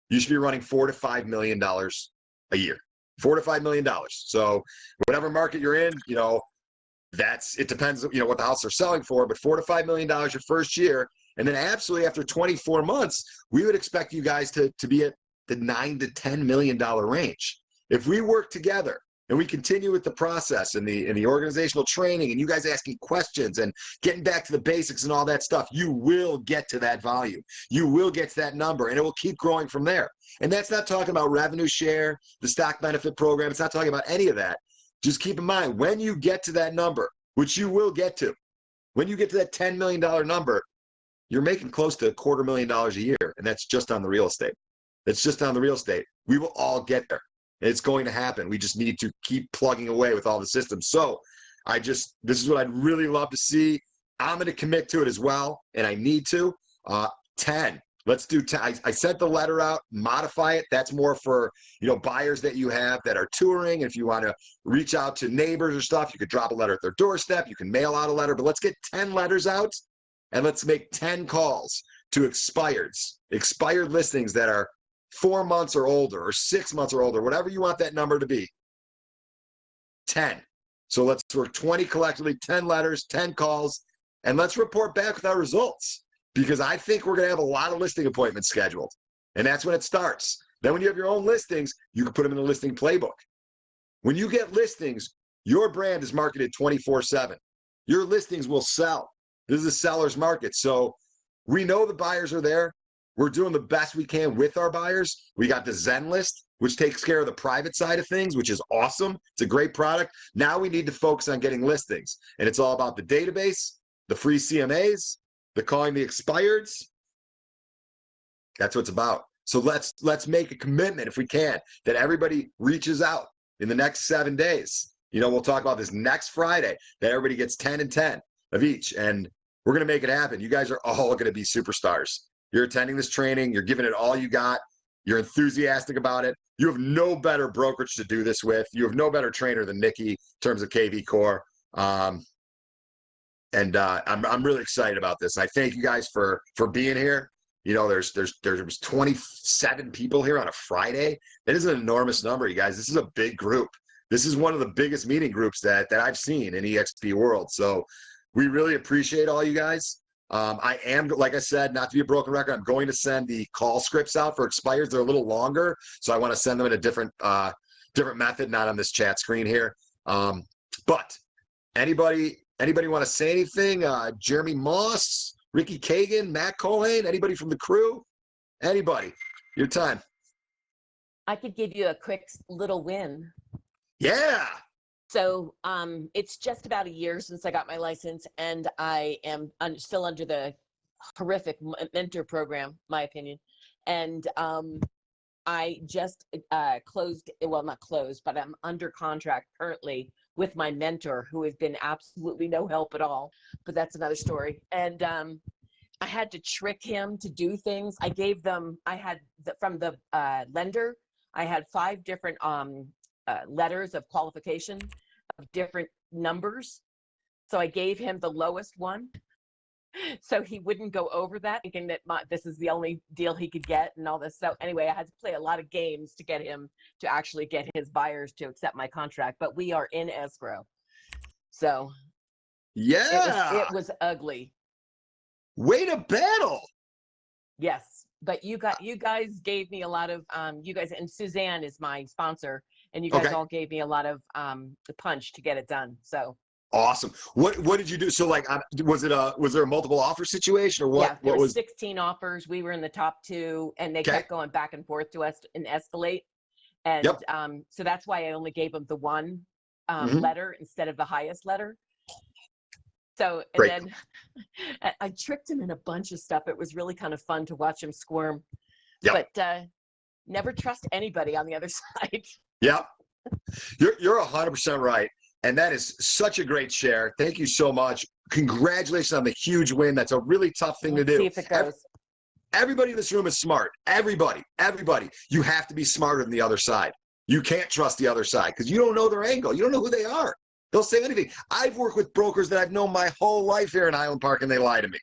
you should be running $4 to $5 million a year. $4 to $5 million. So whatever market you're in, it depends, what the house they're selling for, but $4 to $5 million your first year. And then absolutely after 24 months, we would expect you guys to be at the $9 to $10 million range. If we work together and we continue with the process and the organizational training and you guys asking questions and getting back to the basics and all that stuff, you will get to that volume. You will get to that number and it will keep growing from there. And that's not talking about revenue share, the stock benefit program. It's not talking about any of that. Just keep in mind, when you get to that number, which you will get to, when you get to that $10 million number, you're making close to $250,000 a year, and that's just on the real estate. That's just on the real estate. We will all get there. It's going to happen. We just need to keep plugging away with all the systems. So this is what I'd really love to see. I'm going to commit to it as well, and I need to. 10. Let's do 10. I sent the letter out, modify it. That's more for, buyers that you have that are touring. If you want to reach out to neighbors or stuff, you could drop a letter at their doorstep. You can mail out a letter, but let's get 10 letters out. And let's make 10 calls to expired listings that are 4 months or older or 6 months or older, whatever you want that number to be. 10. So let's work 20 collectively, 10 letters, 10 calls, and let's report back with our results because I think we're going to have a lot of listing appointments scheduled. And that's when it starts. Then when you have your own listings, you can put them in the listing playbook. When you get listings, your brand is marketed 24/7. Your listings will sell. This is a seller's market. So we know the buyers are there. We're doing the best we can with our buyers. We got the Zen list, which takes care of the private side of things, which is awesome. It's a great product. Now we need to focus on getting listings. And it's all about the database, the free CMAs, the calling the expireds. That's what it's about. So let's make a commitment if we can that everybody reaches out in the next 7 days. We'll talk about this next Friday, that everybody gets 10 and 10 of each. And we're going to make it happen. You guys are all going to be superstars. You're attending this training. You're giving it all you got. You're enthusiastic about it. You have no better brokerage to do this with. You have no better trainer than Nikki in terms of KV Core. I'm really excited about this. I thank you guys for being here. There's 27 people here on a Friday. That is an enormous number, you guys. This is a big group. This is one of the biggest meeting groups that I've seen in EXP world. So we really appreciate all you guys. I am, like I said, not to be a broken record, I'm going to send the call scripts out for expires. They're a little longer, so I want to send them in a different method, not on this chat screen here. But anybody want to say anything? Jeremy Moss, Ricky Kagan, Matt Colhane, anybody from the crew? Anybody? Your time. I could give you a quick little win. Yeah. So it's just about a year since I got my license, and I am still under the horrific mentor program, my opinion. And I just closed, well, not closed, but I'm under contract currently with my mentor, who has been absolutely no help at all. But that's another story. And I had to trick him to do things. I gave them, from the lender, I had 5 different letters of qualification of different numbers. So I gave him the lowest one. So he wouldn't go over that, thinking that this is the only deal he could get and all this. So anyway, I had to play a lot of games to get him to actually get his buyers to accept my contract. But we are in escrow. So yeah, it was ugly. Way to battle. Yes. But you guys gave me a lot of, you guys, and Suzanne is my sponsor, and you guys all gave me a lot of the punch to get it done. So. Awesome. What did you do? So like, was there a multiple offer situation or what? Yeah, there what were was 16 offers. We were in the top 2, and they kept going back and forth to us and escalate. And so that's why I only gave them the one letter instead of the highest letter. So, and then I tricked him in a bunch of stuff. It was really kind of fun to watch him squirm. But never trust anybody on the other side. Yeah, you're 100% right. And that is such a great share. Thank you so much. Congratulations on the huge win. That's a really tough thing to do. See if it goes. Everybody in this room is smart. Everybody. You have to be smarter than the other side. You can't trust the other side because you don't know their angle. You don't know who they are. They'll say anything. I've worked with brokers that I've known my whole life here in Highland Park, and they lie to me.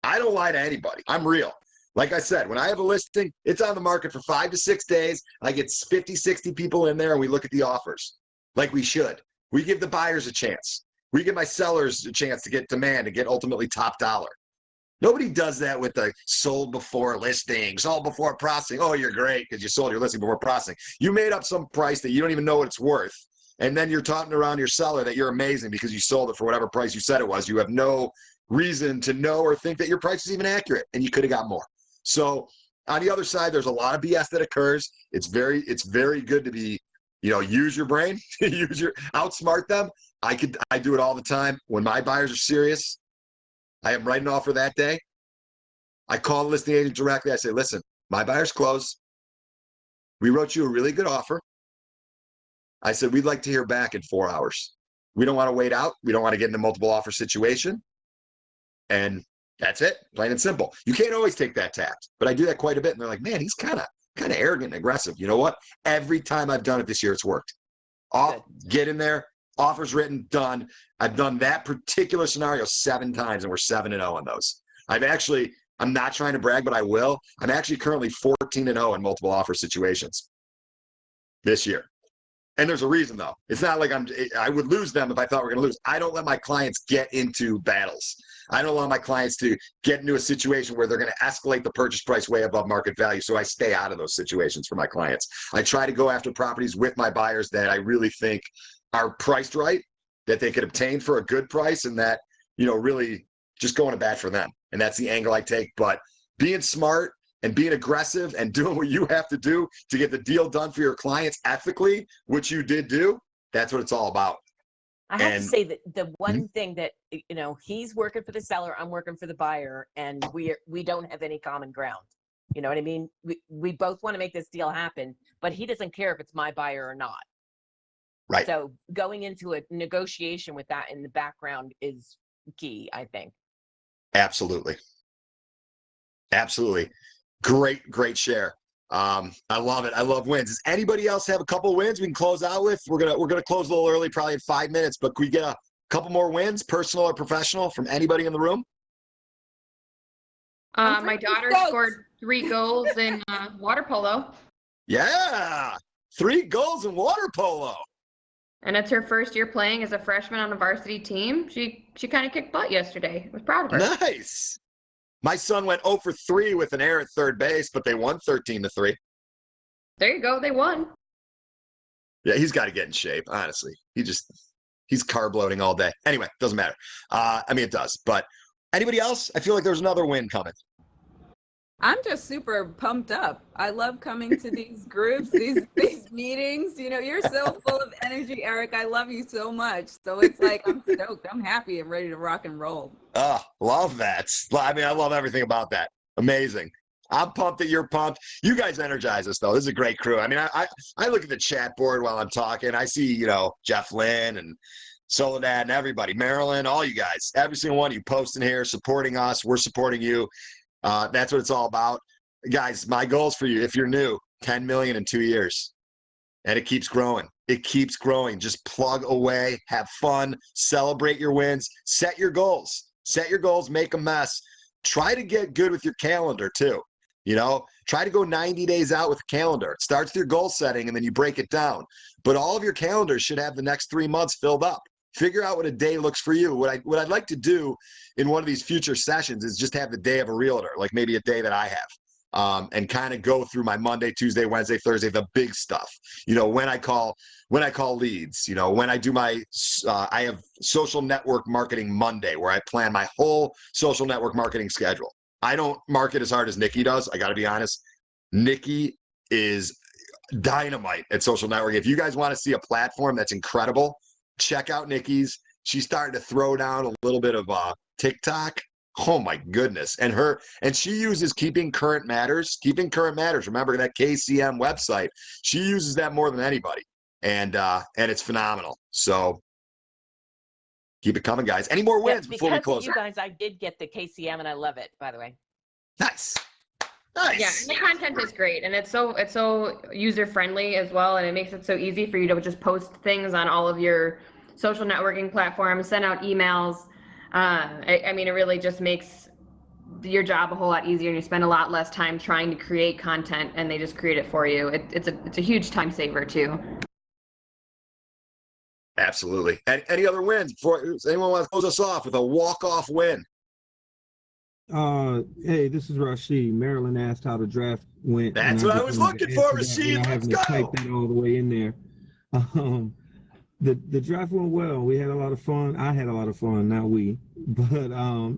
I don't lie to anybody. I'm real. Like I said, when I have a listing, it's on the market for 5 to 6 days. I get 50, 60 people in there, and we look at the offers like we should. We give the buyers a chance. We give my sellers a chance to get demand, to get ultimately top dollar. Nobody does that with the sold before listing, sold before processing. Oh, you're great because you sold your listing before processing. You made up some price that you don't even know what it's worth. And then you're talking around your seller that you're amazing because you sold it for whatever price you said it was. You have no reason to know or think that your price is even accurate, and you could have got more. So on the other side, there's a lot of BS that occurs. It's very good to be, use your brain, outsmart them. I do it all the time. When my buyers are serious, I am writing an offer that day. I call the listing agent directly. I say, listen, my buyer's closed. We wrote you a really good offer. I said, we'd like to hear back in 4 hours. We don't want to wait out. We don't want to get in a multiple offer situation. And that's it, plain and simple. You can't always take that tact, but I do that quite a bit. And they're like, man, he's kind of arrogant and aggressive. You know what? Every time I've done it this year, it's worked. Get in there, offers written, done. I've done that particular scenario 7 times, and we're 7-0 on those. I'm not trying to brag, but I will. I'm actually currently 14-0 in multiple offer situations this year. And there's a reason, though. It's not like I would lose them if I thought we were going to lose. I don't let my clients get into battles. I don't allow my clients to get into a situation where they're going to escalate the purchase price way above market value. So I stay out of those situations for my clients. I try to go after properties with my buyers that I really think are priced right, that they could obtain for a good price, and that, really just going to bat for them. And that's the angle I take. But being smart and being aggressive and doing what you have to do to get the deal done for your clients ethically, which you did do, that's what it's all about. I have to say that the one thing that, he's working for the seller, I'm working for the buyer, and we don't have any common ground. You know what I mean? We both want to make this deal happen, but he doesn't care if it's my buyer or not. Right. So going into a negotiation with that in the background is key, I think. Absolutely. Great share. I love it. I love wins. Does anybody else have a couple wins we can close out with? We're gonna close a little early, probably in 5 minutes, but could we get a couple more wins, personal or professional, from anybody in the room? My daughter scored 3 goals in water polo. Yeah, 3 goals in water polo. And it's her first year playing as a freshman on a varsity team. She kind of kicked butt yesterday. I was proud of her. Nice. My son went 0 for 3 with an error at third base, but they won 13-3. There you go. They won. Yeah, he's got to get in shape, honestly. He's carb loading all day. Anyway, doesn't matter. It does. But anybody else? I feel like there's another win coming. I'm just super pumped up. I love coming to these groups, these meetings. You're so full of energy, Erik. I love you so much. So it's like, I'm stoked. I'm happy. I'm ready to rock and roll. Oh, love that. I love everything about that. Amazing. I'm pumped that you're pumped. You guys energize us, though. This is a great crew. I look at the chat board while I'm talking. I see, Jeff Lynn and Soledad and everybody, Marilyn, all you guys, every single one of you posting here, supporting us. We're supporting you. That's what it's all about. Guys, my goals for you, if you're new, 10 million in 2 years. And it keeps growing. It keeps growing. Just plug away, have fun, celebrate your wins, set your goals. Set your goals, make a mess. Try to get good with your calendar too. You know, try to go 90 days out with a calendar. It starts with your goal setting and then you break it down. But all of your calendars should have the next 3 months filled up. Figure out what a day looks for you. What I'd like to do in one of these future sessions is just have the day of a realtor, like maybe a day that I have, and kind of go through my Monday, Tuesday, Wednesday, Thursday, the big stuff. You know, when I call leads, you know, when I do my, I have social network marketing Monday where I plan my whole social network marketing schedule. I don't market as hard as Nikki does. I got to be honest. Nikki is dynamite at social networking. If you guys want to see a platform that's incredible, check out Nikki's. She's starting to throw down a little bit of TikTok. Oh my goodness. And she uses Keeping Current Matters. Keeping Current Matters. Remember that KCM website. She uses that more than anybody. And it's phenomenal. So keep it coming, guys. Any more wins before we close? Because of you guys, I did get the KCM and I love it, by the way. Nice. Yeah, and the content is great, and it's so user friendly as well, and it makes it so easy for you to just post things on all of your social networking platforms, send out emails. I mean, it really just makes your job a whole lot easier, and you spend a lot less time trying to create content, and they just create it for you. It's a huge time saver too. Absolutely. And any other wins before anyone want to close us off with a walk-off win? Hey, this is Rashid. Marilyn asked how the draft went. That's what I was looking for, Rashid. Let's go. Type that all the way in there. The draft went well. We had a lot of fun. I had a lot of fun, not we. But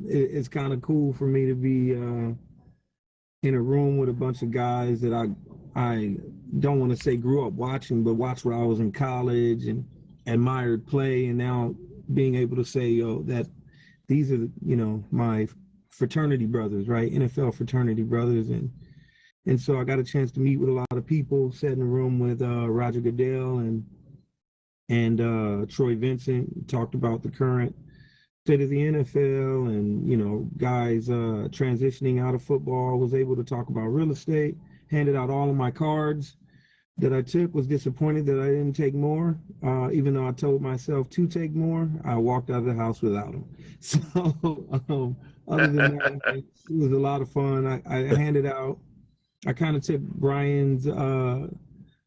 it's kind of cool for me to be in a room with a bunch of guys that I don't want to say grew up watching, but watched when I was in college and admired play, and now being able to say, that these are, my fraternity brothers, right? NFL fraternity brothers. And so I got a chance to meet with a lot of people, sat in a room with Roger Goodell and Troy Vincent, talked about the current state of the NFL and, guys transitioning out of football, was able to talk about real estate, handed out all of my cards that I took, was disappointed that I didn't take more. Even though I told myself to take more, I walked out of the house without them. So other than that, it was a lot of fun. I handed out, I kind of took Brian's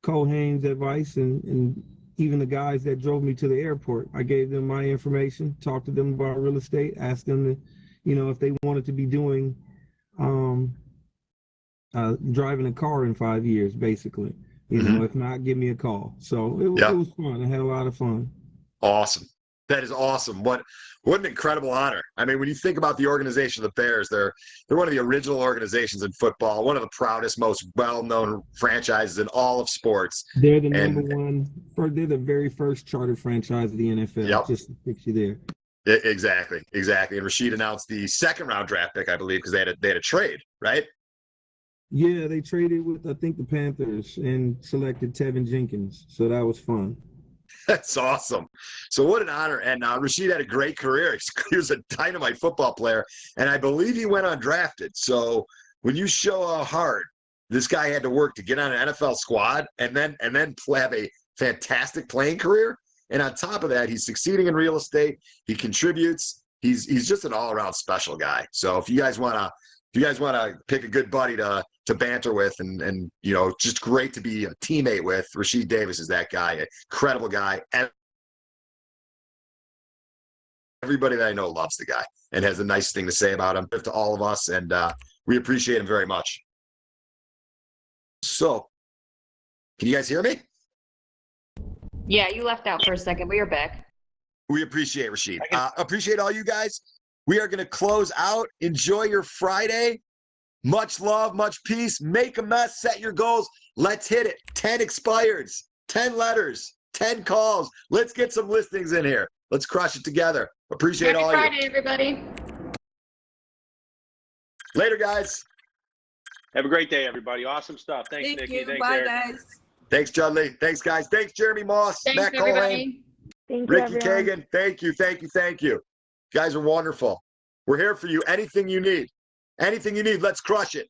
Cole Haynes advice and even the guys that drove me to the airport. I gave them my information, talked to them about real estate, asked them to, if they wanted to be doing driving a car in 5 years, basically. If not, give me a call. So it was fun. I had a lot of fun. Awesome. That is awesome. What an incredible honor. I mean, when you think about the organization of the Bears, they're one of the original organizations in football, one of the proudest, most well-known franchises in all of sports. They're the number one. They're the very first charter franchise of the NFL. Yep. Just to fix you there. Exactly. And Rashid announced the second-round draft pick, I believe, because they had a trade, right? Yeah, they traded with, I think, the Panthers and selected Tevin Jenkins. So that was fun. That's awesome. So what an honor. And Rashid had a great career. He was a dynamite football player, and I believe he went undrafted. So when you show how hard this guy had to work to get on an NFL squad and then have a fantastic playing career, and on top of that, he's succeeding in real estate. He contributes. He's just an all-around special guy. So if you guys want to pick a good buddy to banter with and just great to be a teammate with, Rashid Davis is that guy. Incredible guy. Everybody that I know loves the guy and has a nice thing to say about him to all of us, and we appreciate him very much. So, can you guys hear me? Yeah, you left out for a second, but you're back. We appreciate Rashid. Appreciate all you guys. We are going to close out. Enjoy your Friday. Much love, much peace. Make a mess, set your goals. Let's hit it. 10 expireds, 10 letters, 10 calls. Let's get some listings in here. Let's crush it together. Appreciate all Happy Friday, you. everybody. Later, guys. Have a great day, everybody. Awesome stuff. Thanks, Thank Nikki. you. Thanks, Bye, Eric. guys. Thanks, Judley. Thanks, guys. Thanks, Jeremy Moss. Thanks, Matt Colhane. everybody. Thank you, Ricky everyone. Kagan, thank you. You guys are wonderful. We're here for you. Anything you need. Anything you need, let's crush it.